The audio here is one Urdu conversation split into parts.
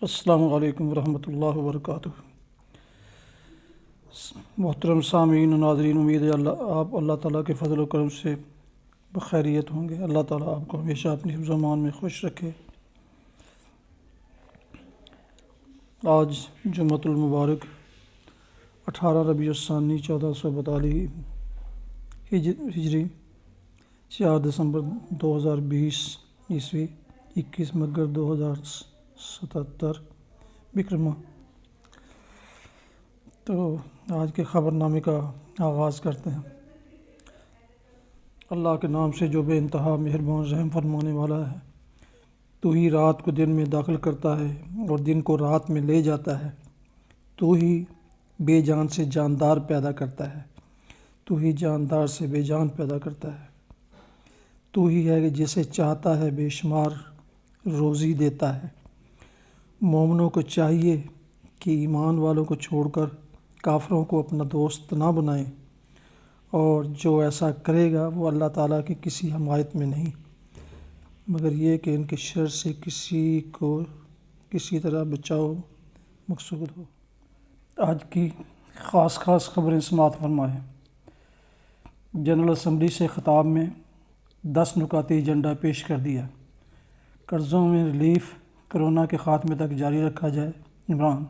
السلام علیکم ورحمۃ اللہ وبرکاتہ۔ محترم سامعین و ناظرین، امید ہے اللہ تعالیٰ کے فضل و کرم سے بخیریت ہوں گے۔ اللہ تعالیٰ آپ کو ہمیشہ اپنی حفظ و امان میں خوش رکھے۔ آج جمعۃ المبارک 18 ربیع الثانی 1442 ہجری، 4 دسمبر 2020 عیسوی، 21 مگر 2077 بکرمہ۔ تو آج کے خبر نامے کا آغاز کرتے ہیں۔ اللہ کے نام سے جو بے انتہا مہربان رحم فرمانے والا ہے۔ تو ہی رات کو دن میں داخل کرتا ہے اور دن کو رات میں لے جاتا ہے۔ تو ہی بے جان سے جاندار پیدا کرتا ہے۔ تو ہی جاندار سے بے جان پیدا کرتا ہے۔ تو ہی ہے کہ جسے چاہتا ہے بے شمار روزی دیتا ہے۔ مومنوں کو چاہیے کہ ایمان والوں کو چھوڑ کر کافروں کو اپنا دوست نہ بنائیں، اور جو ایسا کرے گا وہ اللہ تعالیٰ کی کسی حمایت میں نہیں، مگر یہ کہ ان کے شر سے کسی کو کسی طرح بچاؤ مقصود ہو۔ آج کی خاص خبریں سماعت فرمائیں۔ جنرل اسمبلی سے خطاب میں 10 نکاتی ایجنڈا پیش کر دیا۔ قرضوں میں ریلیف کرونا کے خاتمے تک جاری رکھا جائے، عمران۔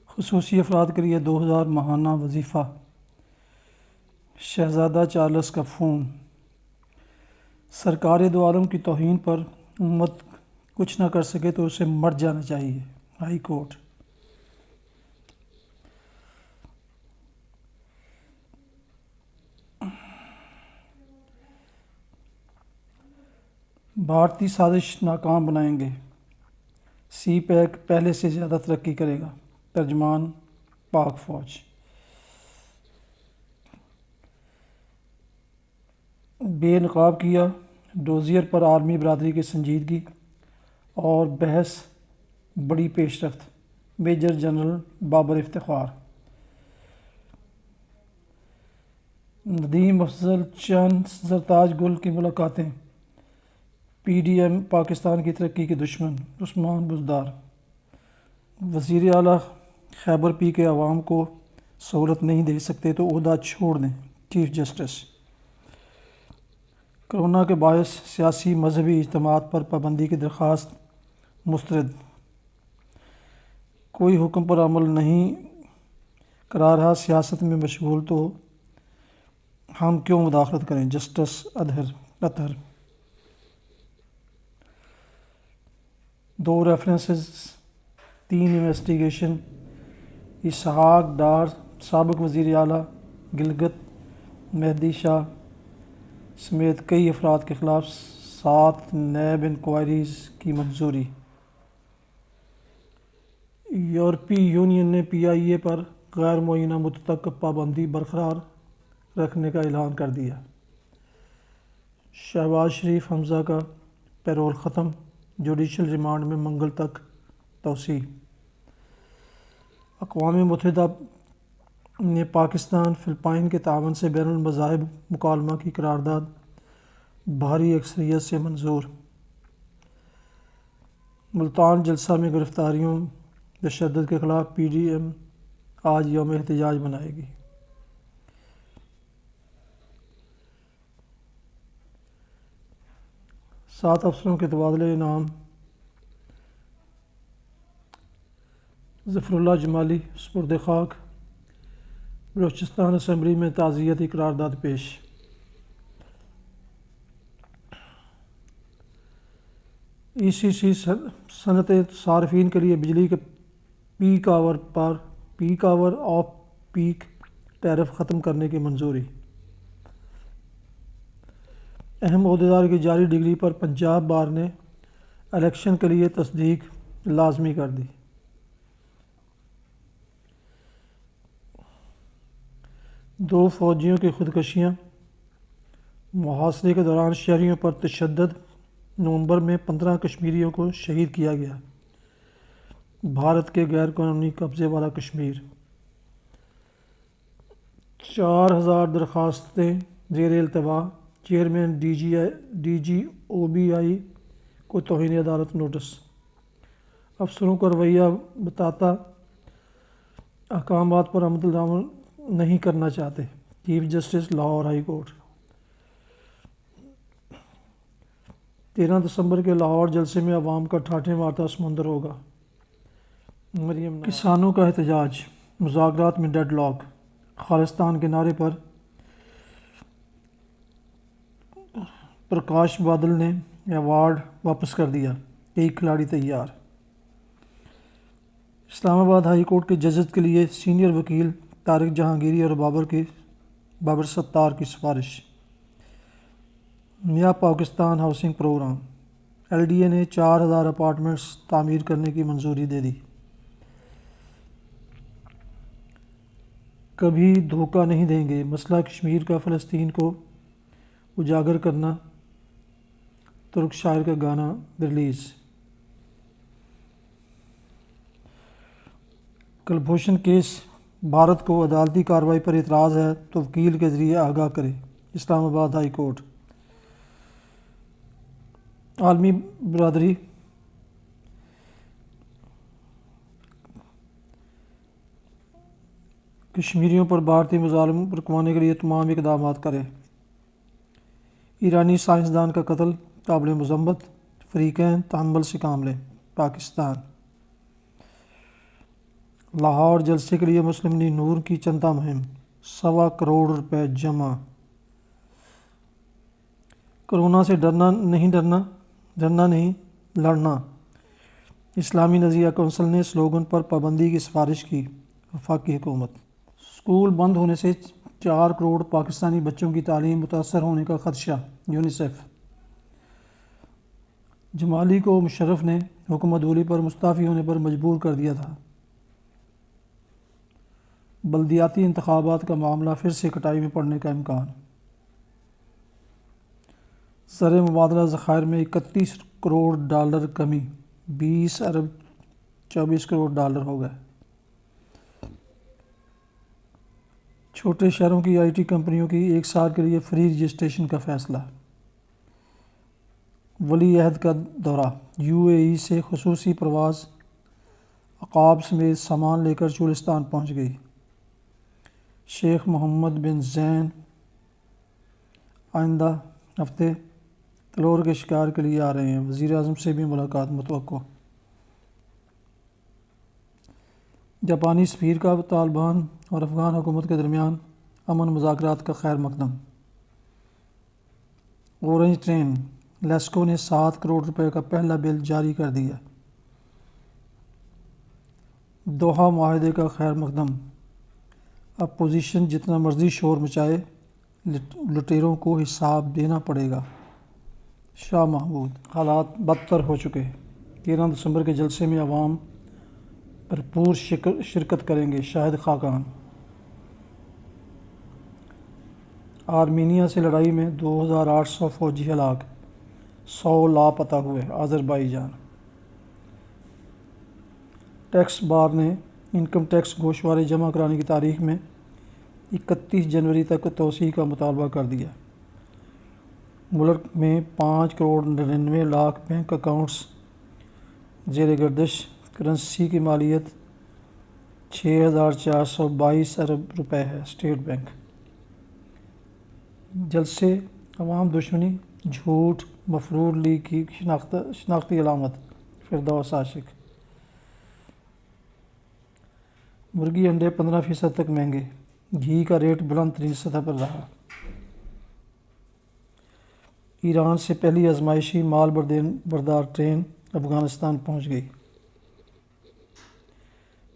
خصوصی افراد کے لیے 2000 ماہانہ وظیفہ، شہزادہ چارلس کا فون۔ سرکار دو عالم کی توہین پر امت کچھ نہ کر سکے تو اسے مر جانا چاہیے، ہائی کورٹ۔ بھارتی سازش ناکام بنائیں گے، سی پیک پہلے سے زیادہ ترقی کرے گا، ترجمان پاک فوج۔ بے نقاب کیا، ڈوزیئر پر عالمی برادری کی سنجیدگی اور بحث بڑی پیش رفت، میجر جنرل بابر افتخار۔ ندیم افضل چند زرتاج گل کی ملاقاتیں، پی ڈی ایم پاکستان کی ترقی کے دشمن، عثمان بزدار۔ وزیر اعلیٰ خیبر پی کے عوام کو سہولت نہیں دے سکتے تو عہدہ چھوڑ دیں، چیف جسٹس۔ کرونا کے باعث سیاسی مذہبی اجتماعات پر پابندی کی درخواست مسترد۔ کوئی حکم پر عمل نہیں کرا رہا، سیاست میں مشغول تو ہم کیوں مداخلت کریں، جسٹس اطہر۔ 2 ریفرنسز، 3 انویسٹیگیشن۔ اسحاق ڈار سابق وزیر اعلیٰ گلگت مہدی شاہ سمیت کئی افراد کے خلاف 7 نیب انکوائریز کی منظوری۔ یورپی یونین نے پی آئی اے پر غیر معینہ مدت تک پابندی برقرار رکھنے کا اعلان کر دیا۔ شہباز شریف حمزہ کا پیرول ختم، جوڈیشل ریمانڈ میں منگل تک توسیع۔ اقوام متحدہ نے پاکستان فلپائن کے تعاون سے بین المذاہب مکالمہ کی قرارداد بھاری اکثریت سے منظور۔ ملتان جلسہ میں گرفتاریوں، تشدد کے خلاف پی ڈی ایم آج یوم احتجاج منائے گی۔ سات افسروں کے تبادلے انعام، ظفر اللہ جمالی سپرد خاک۔ بلوچستان اسمبلی میں تعزیتی قرارداد پیش۔ ای سی سی صنعت صارفین کے لیے بجلی کے peak hour off peak tariff ختم کرنے کی منظوری۔ اہم عہدیدار کی جعلی ڈگری پر پنجاب بار نے الیکشن کے لیے تصدیق لازمی کر دی۔ دو فوجیوں کی خودکشیاں، محاصرے کے دوران شہریوں پر تشدد، نومبر میں 15 کشمیریوں کو شہید کیا گیا۔ بھارت کے غیر قانونی قبضے والا کشمیر۔ 4000 درخواستیں زیر التواء، chairman D G O B I کو توہین عدالت نوٹس۔ افسروں کا رویہ بتاتا احکامات پر عمل نہیں کرنا چاہتے۔ Chief justice Lahore high court. 13 دسمبر کے لاہور جلسے میں عوام کا ٹھاٹھے مارتا سمندر ہوگا۔ مریم نواز۔ کسانوں کا احتجاج، مذاکرات میں ڈیڈ لاک، خالصتان کے نعرے پر پرکاش بادل نے ایوارڈ واپس کر دیا، کئی کھلاڑی تیار۔ اسلام آباد ہائی کورٹ کے ججز کے لیے سینئر وکیل طارق جہانگیری اور بابر ستار کی سفارش۔ نیا پاکستان ہاؤسنگ پروگرام، LDA نے 4000 اپارٹمنٹس تعمیر کرنے کی منظوری دے دی۔ کبھی دھوکہ نہیں دیں گے، مسئلہ کشمیر کا فلسطین کو اجاگر کرنا، ترک شاعر کا گانا ریلیز۔ کلبھوشن کیس، بھارت کو عدالتی کارروائی پر اعتراض ہے تو وکیل کے ذریعے آگاہ کرے، اسلام آباد ہائی کورٹ۔ عالمی برادری کشمیریوں پر بھارتی مظالم رکوانے کے لیے تمام اقدامات کرے۔ ایرانی سائنسدان کا قتل قابل مذمت، فریقین تحمل سے کام لیں، پاکستان۔ لاہور جلسے کے لیے مسلم لیگ نون کی چندہ مہم، 1.25 کروڑ روپے جمع۔ کرونا سے ڈرنا نہیں لڑنا، اسلامی نظریہ کونسل نے سلوگن پر پابندی کی سفارش کی، وفاقی حکومت۔ اسکول بند ہونے سے 4 کروڑ پاکستانی بچوں کی تعلیم متاثر ہونے کا خدشہ، یونیسیف۔ جمالی کو مشرف نے حکم عدولی پر مستعفی ہونے پر مجبور کر دیا تھا۔ بلدیاتی انتخابات کا معاملہ پھر سے کٹائی میں پڑنے کا امکان۔ زر مبادلہ ذخائر میں 31 کروڑ ڈالر کمی، 20 ارب 24 کروڑ ڈالر ہو گئے۔ چھوٹے شہروں کی IT کمپنیوں کی 1 سال کے لیے فری رجسٹریشن کا فیصلہ۔ ولی عہد کا دورہ، UAE سے خصوصی پرواز عقاب سمیت سامان لے کر چولستان پہنچ گئی۔ شیخ محمد بن زین آئندہ ہفتے تلور کے شکار کے لیے آ رہے ہیں، وزیر اعظم سے بھی ملاقات متوقع۔ جاپانی سفیر کا طالبان اور افغان حکومت کے درمیان امن مذاکرات کا خیر مقدم۔ اورنج ٹرین، لیسکو نے 7 کروڑ روپے کا پہلا بل جاری کر دیا۔ دوحہ معاہدے کا خیر مقدم، اپوزیشن جتنا مرضی شور مچائے، لٹیروں کو حساب دینا پڑے گا، شاہ محمود۔ حالات بدتر ہو چکے، 13 دسمبر کے جلسے میں عوام بھرپور شرکت کریں گے، شاہد خاقان۔ آرمینیا سے لڑائی میں 2800 فوجی ہلاک، 100 لاپتہ ہوئے، آذربائیجان۔ ٹیکس بار نے انکم ٹیکس گوشوارے جمع کرانے کی تاریخ میں 31 جنوری تک توسیع کا مطالبہ کر دیا۔ ملک میں 5 کروڑ 99 لاکھ بینک اکاؤنٹس زیر گردش، کرنسی کی مالیت 6422 ارب روپے ہے، اسٹیٹ بینک۔ جلسے عوام دشمنی، جھوٹ، مفرور لیگ کی شناختی علامت، فردوس عاشق۔ مرغی انڈے 15% تک مہنگے، گھی کا ریٹ بلند ترین سطح پر رہا۔ ایران سے پہلی آزمائشی مال بردار ٹرین افغانستان پہنچ گئی۔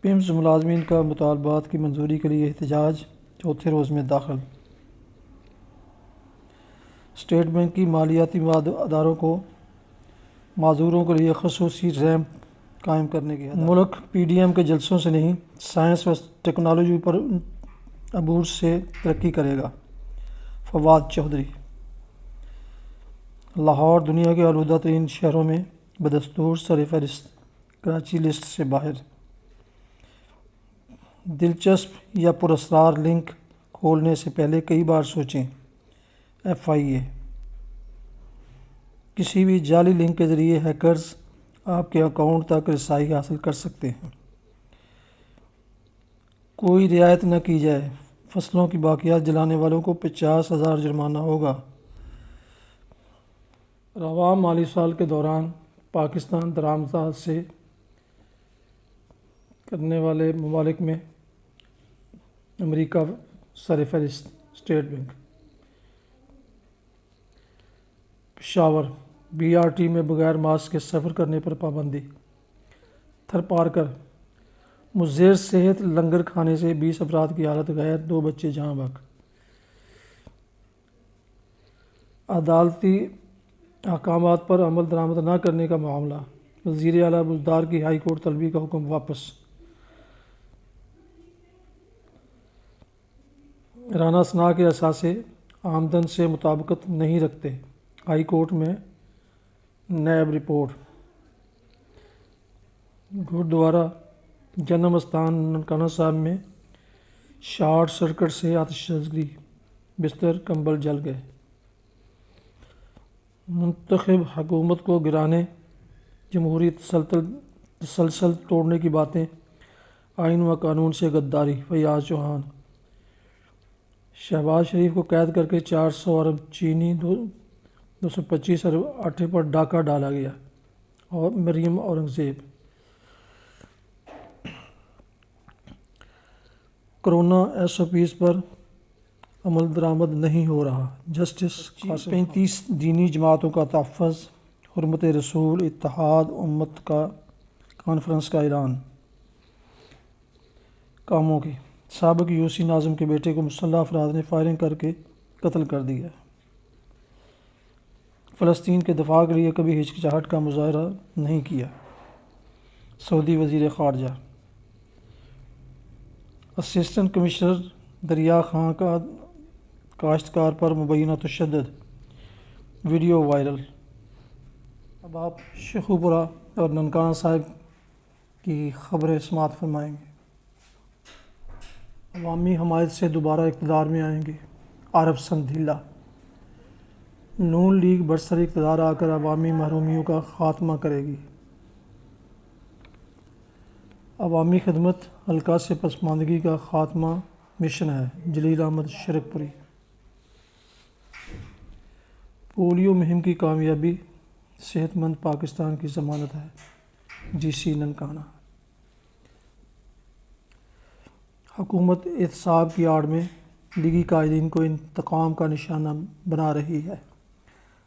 پیمز ملازمین کا مطالبات کی منظوری کے لیے احتجاج چوتھے روز میں داخل۔ اسٹیٹ بینک کی مالیاتی اداروں کو معذوروں کے لیے خصوصی ریمپ قائم کرنے کی ہدایت۔ ملک PDM کے جلسوں سے نہیں، سائنس و ٹیکنالوجی پر عبور سے ترقی کرے گا، فواد چودھری۔ لاہور دنیا کے آلودہ ترین شہروں میں بدستور سرفہرست، کراچی لسٹ سے باہر۔ دلچسپ یا پراسرار لنک کھولنے سے پہلے کئی بار سوچیں، FIA۔ کسی بھی جعلی لنک کے ذریعے ہیکرز آپ کے اکاؤنٹ تک رسائی حاصل کر سکتے ہیں۔ کوئی رعایت نہ کی جائے، فصلوں کی باقیات جلانے والوں کو 50,000 جرمانہ ہوگا۔ رواں مالی سال کے دوران پاکستان درآمدات سے کرنے والے ممالک میں امریکہ سر فہرست۔ اسٹیٹ بینک پشاور، BRT میں بغیر ماسک کے سفر کرنے پر پابندی۔ تھرپارکر، مضر صحت لنگر کھانے سے 20 افراد کی حالت غیر، 2 بچے جاں بحق۔ عدالتی احکامات پر عمل درآمد نہ کرنے کا معاملہ، وزیر اعلیٰ بزدار کی ہائی کورٹ طلبی کا حکم واپس۔ رانا ثنا کے اثاثے آمدن سے مطابقت نہیں رکھتے، ہائی کورٹ میں نیب رپورٹ۔ گردوارہ جنم استھان ننکانہ صاحب میں شارٹ سرکٹ سے آتش زدگی، بستر کمبل جل گئے۔ منتخب حکومت کو گرانے، جمہوری تسلسل توڑنے کی باتیں، آئین و قانون سے غداری، فیاض چوہان۔ شہباز شریف کو قید کر کے 400 ارب چینی 225 ارب آٹے پر ڈاکہ ڈالا گیا۔ اور مریم اورنگزیب۔ کرونا SOPs پر عمل درآمد نہیں ہو رہا، جسٹس 35 دینی جماعتوں کا تحفظ، حرمت رسول اتحاد امت کا کانفرنس کا اعلان۔ کاموں کی، سابق UC ناظم کے بیٹے کو مسلح افراد نے فائرنگ کر کے قتل کر دیا۔ فلسطین کے دفاع کے لیے کبھی ہچکچاہٹ کا مظاہرہ نہیں کیا، سعودی وزیر خارجہ۔ اسسٹنٹ کمشنر دریا خان کا کاشتکار پر مبینہ تشدد، ویڈیو وائرل۔ اب آپ شیخوپورہ اور ننکانہ صاحب کی خبریں سماعت فرمائیں گے۔ عوامی حمایت سے دوبارہ اقتدار میں آئیں گے، عارف سندھیلا۔ نون لیگ برسر اقتدار آ کر عوامی محرومیوں کا خاتمہ کرے گی۔ عوامی خدمت، حلقہ سے پسماندگی کا خاتمہ مشن ہے، جلیل احمد شرک پوری۔ پولیو مہم کی کامیابی صحت مند پاکستان کی ضمانت ہے، GC ننکانہ۔ حکومت احتساب کی آڑ میں لیگی قائدین کو انتقام کا نشانہ بنا رہی ہے،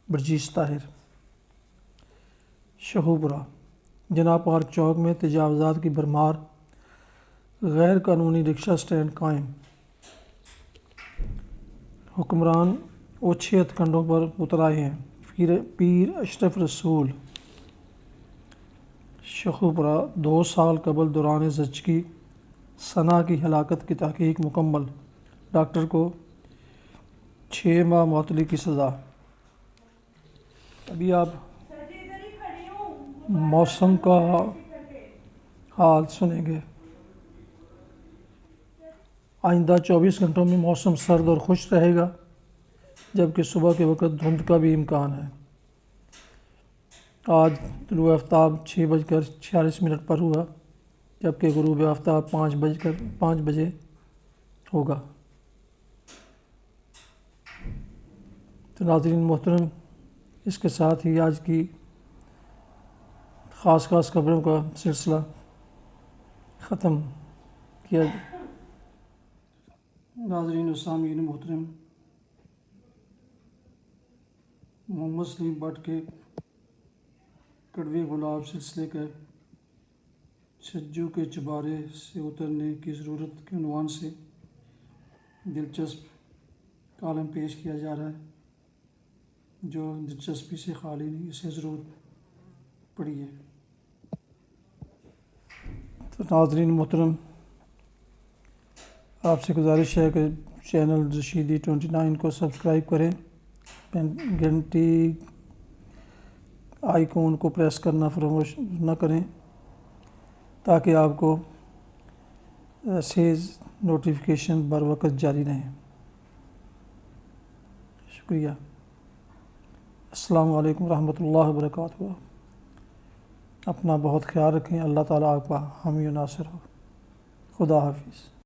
برجیش طاہر۔ شیخوپورہ، جناح پارک چوک میں تجاوزات کی بھرمار، غیر قانونی رکشہ سٹینڈ قائم۔ حکمران اوچھے ہتھ کنڈوں پر اتر آئے ہیں، پیر اشرف رسول۔ شیخوپورہ، 2 سال قبل دوران زچگی ثنا کی ہلاکت کی تحقیق مکمل، ڈاکٹر کو 6 ماہ معطلی کی سزا۔ ابھی آپ موسم کا حال سنیں گے۔ آئندہ 24 گھنٹوں میں موسم سرد اور خشک رہے گا، جبکہ صبح کے وقت دھند کا بھی امکان ہے۔ آج طلوع آفتاب 6:46 پر ہوا، جبکہ غروب آفتاب 5 بجے ہوگا۔ تو ناظرین محترم، اس کے ساتھ ہی آج کی خاص خبروں کا سلسلہ ختم کیا۔ ناظرین و سامعین محترم، محمد سلیم بٹ کے کڑوے گلاب سلسلے کے چھجو کے چبارے سے اترنے کی ضرورت کے عنوان سے دلچسپ کالم پیش کیا جا رہا ہے، جو دلچسپی سے خالی نہیں، اسے ضرور پڑھیے۔ تو ناظرین محترم، آپ سے گزارش ہے کہ چینل رشیدی 29 کو سبسکرائب کریں، گھنٹی آئیکن کو پریس کرنا فراموش نہ کریں، تاکہ آپ کو ایسے نوٹیفیکیشن بر وقت جاری رہیں۔ شکریہ۔ السلام علیکم ورحمۃ اللہ وبرکاتہ۔ اپنا بہت خیال رکھیں۔ اللہ تعالیٰ آپ کا حامی و ناصر ہو۔ خدا حافظ۔